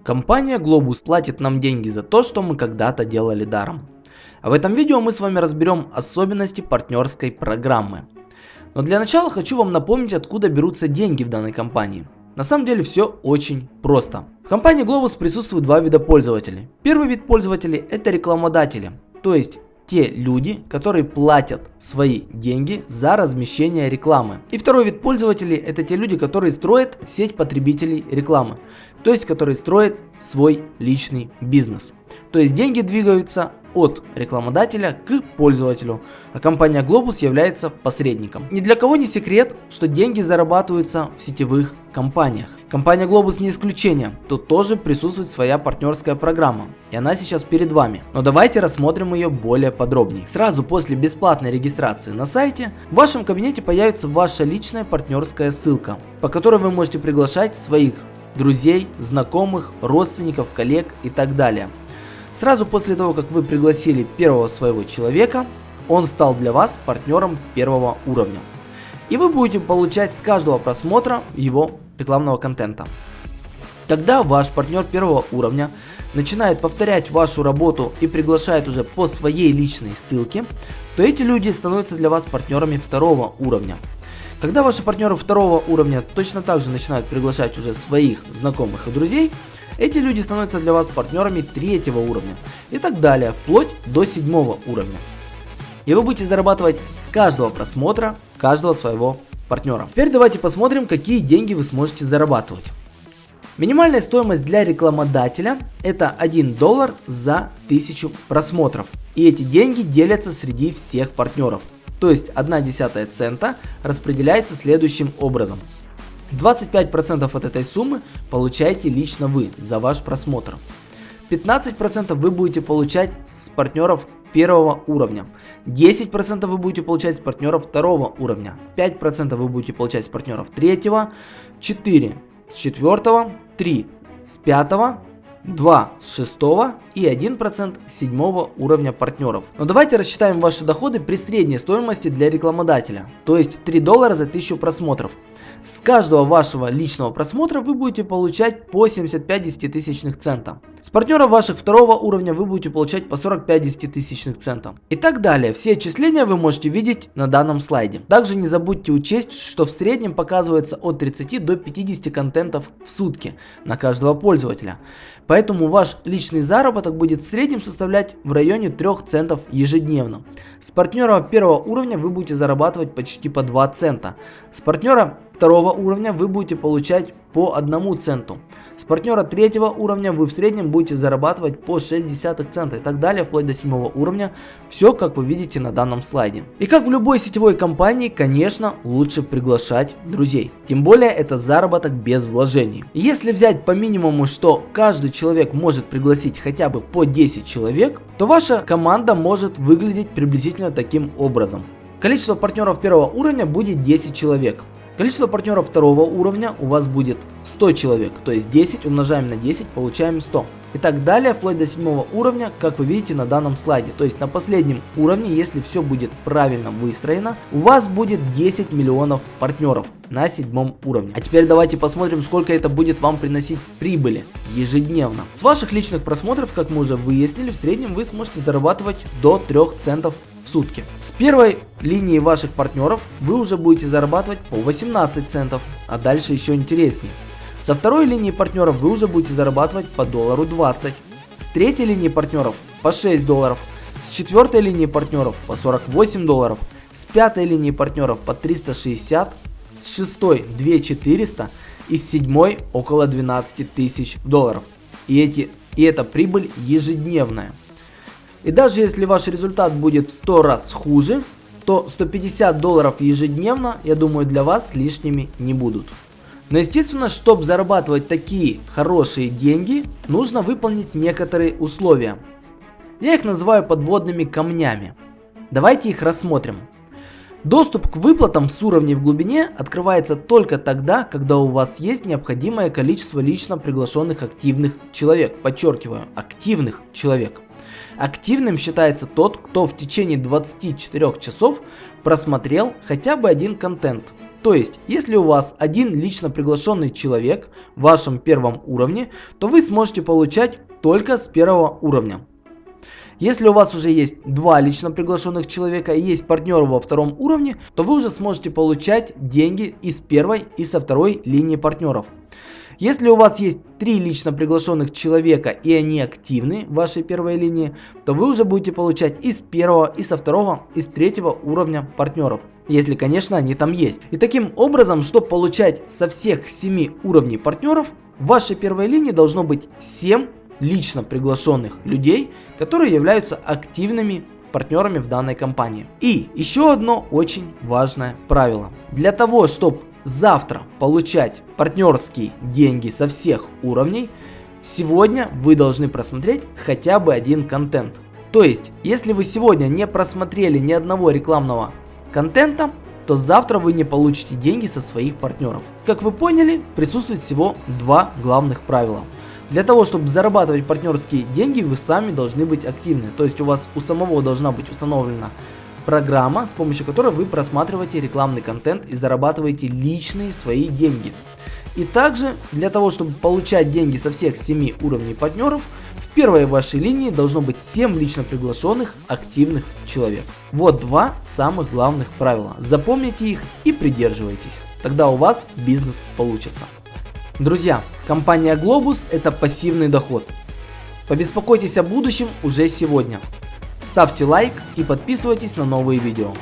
Компания Globus платит нам деньги за то, что мы когда-то делали даром. А в этом видео мы с вами разберем особенности партнерской программы. Но для начала хочу вам напомнить, откуда берутся деньги в данной компании. На самом деле все очень просто. В компании Globus присутствуют два вида пользователей. Первый вид пользователей – это рекламодатели, то есть те люди, которые платят свои деньги за размещение рекламы. И второй вид пользователей – это те люди, которые строят сеть потребителей рекламы, то есть которые строят свой личный бизнес. То есть деньги двигаются от рекламодателя к пользователю, а компания Globus является посредником. Ни для кого не секрет, что деньги зарабатываются в сетевых компаниях. Компания Globus не исключение, тут тоже присутствует своя партнерская программа, и она сейчас перед вами. Но давайте рассмотрим ее более подробнее. Сразу после бесплатной регистрации на сайте в вашем кабинете появится ваша личная партнерская ссылка, по которой вы можете приглашать своих друзей, знакомых, родственников, коллег и так далее. Сразу после того, как вы пригласили первого своего человека, он стал для вас партнером первого уровня. И вы будете получать с каждого просмотра его рекламного контента. Когда ваш партнер первого уровня начинает повторять вашу работу и приглашает уже по своей личной ссылке, то эти люди становятся для вас партнерами второго уровня. Когда ваши партнеры второго уровня точно так же начинают приглашать уже своих знакомых и друзей, эти люди становятся для вас партнерами третьего уровня и так далее, вплоть до седьмого уровня. И вы будете зарабатывать с каждого просмотра каждого своего партнера. Теперь давайте посмотрим, какие деньги вы сможете зарабатывать. Минимальная стоимость для рекламодателя – это $1 за 1000 просмотров. И эти деньги делятся среди всех партнеров. То есть 1/10 цента распределяется следующим образом. 25% от этой суммы получаете лично вы за ваш просмотр. 15% вы будете получать с партнеров первого уровня. 10% вы будете получать с партнеров второго уровня. 5% вы будете получать с партнеров третьего. 4% с четвертого. 3% с пятого. 2% с шестого и 1% с седьмого уровня партнеров. Но давайте рассчитаем ваши доходы при средней стоимости для рекламодателя, то есть $3 за 1000 просмотров. С каждого вашего личного просмотра вы будете получать по 75 десятитысячных цента. С партнеров ваших второго уровня вы будете получать по 45 десятитысячных центов. И так далее. Все отчисления вы можете видеть на данном слайде. Также не забудьте учесть, что в среднем показывается от 30 до 50 контентов в сутки на каждого пользователя. Поэтому ваш личный заработок будет в среднем составлять в районе 3 центов ежедневно. С партнера первого уровня вы будете зарабатывать почти по 2 цента. С партнера второго уровня вы будете получать по 1 центу. С партнера третьего уровня вы в среднем будете зарабатывать по 0,6 цента и так далее, вплоть до 7 уровня. Все, как вы видите на данном слайде. И как в любой сетевой компании, конечно, лучше приглашать друзей. Тем более это заработок без вложений. Если взять по минимуму, что каждый человек может пригласить хотя бы по 10 человек, то ваша команда может выглядеть приблизительно таким образом. Количество партнеров первого уровня будет 10 человек. Количество партнеров второго уровня у вас будет 100 человек, то есть 10 умножаем на 10, получаем 100. И так далее, вплоть до 7 уровня, как вы видите на данном слайде. То есть на последнем уровне, если все будет правильно выстроено, у вас будет 10 миллионов партнеров на 7 уровне. А теперь давайте посмотрим, сколько это будет вам приносить прибыли ежедневно. С ваших личных просмотров, как мы уже выяснили, в среднем вы сможете зарабатывать до 3 центов в сутки. С первой линии ваших партнеров вы уже будете зарабатывать по 18 центов, а дальше еще интереснее. Со второй линии партнеров вы уже будете зарабатывать по $1.20, с третьей линии партнеров по $6, с четвертой линии партнеров по $48, с пятой линии партнеров по 360, с шестой 2400 и с седьмой около $12 000. И эта прибыль ежедневная. И даже если ваш результат будет в 100 раз хуже, то $150 ежедневно, я думаю, для вас лишними не будут. Но естественно, чтобы зарабатывать такие хорошие деньги, нужно выполнить некоторые условия. Я их называю подводными камнями. Давайте их рассмотрим. Доступ к выплатам с уровней в глубине открывается только тогда, когда у вас есть необходимое количество лично приглашенных активных человек. Подчеркиваю, активных человек. Активным считается тот, кто в течение 24 часов просмотрел хотя бы один контент. То есть, если у вас один лично приглашенный человек в вашем первом уровне, то вы сможете получать только с первого уровня. Если у вас уже есть два лично приглашенных человека и есть партнеры во втором уровне, то вы уже сможете получать деньги из первой и со второй линии партнеров. Если у вас есть 3 лично приглашенных человека и они активны в вашей первой линии, то вы уже будете получать из первого, и со второго, и с третьего уровня партнеров. Если, конечно, они там есть. И таким образом, чтобы получать со всех 7 уровней партнеров, в вашей первой линии должно быть 7 лично приглашенных людей, которые являются активными партнерами в данной компании. И еще одно очень важное правило. Для того, чтобы завтра получать партнерские деньги со всех уровней, сегодня вы должны просмотреть хотя бы один контент. То есть, если вы сегодня не просмотрели ни одного рекламного контента, то завтра вы не получите деньги со своих партнеров. Как вы поняли, присутствует всего два главных правила. Для того, чтобы зарабатывать партнерские деньги, вы сами должны быть активны. То есть у вас у самого должна быть установлена программа, с помощью которой вы просматриваете рекламный контент и зарабатываете личные свои деньги. И также для того, чтобы получать деньги со всех 7 уровней партнеров, в первой вашей линии должно быть 7 лично приглашенных активных человек. Вот два самых главных правила. Запомните их и придерживайтесь. Тогда у вас бизнес получится. Друзья, компания Globus – это пассивный доход. Побеспокойтесь о будущем уже сегодня. Ставьте лайк и подписывайтесь на новые видео.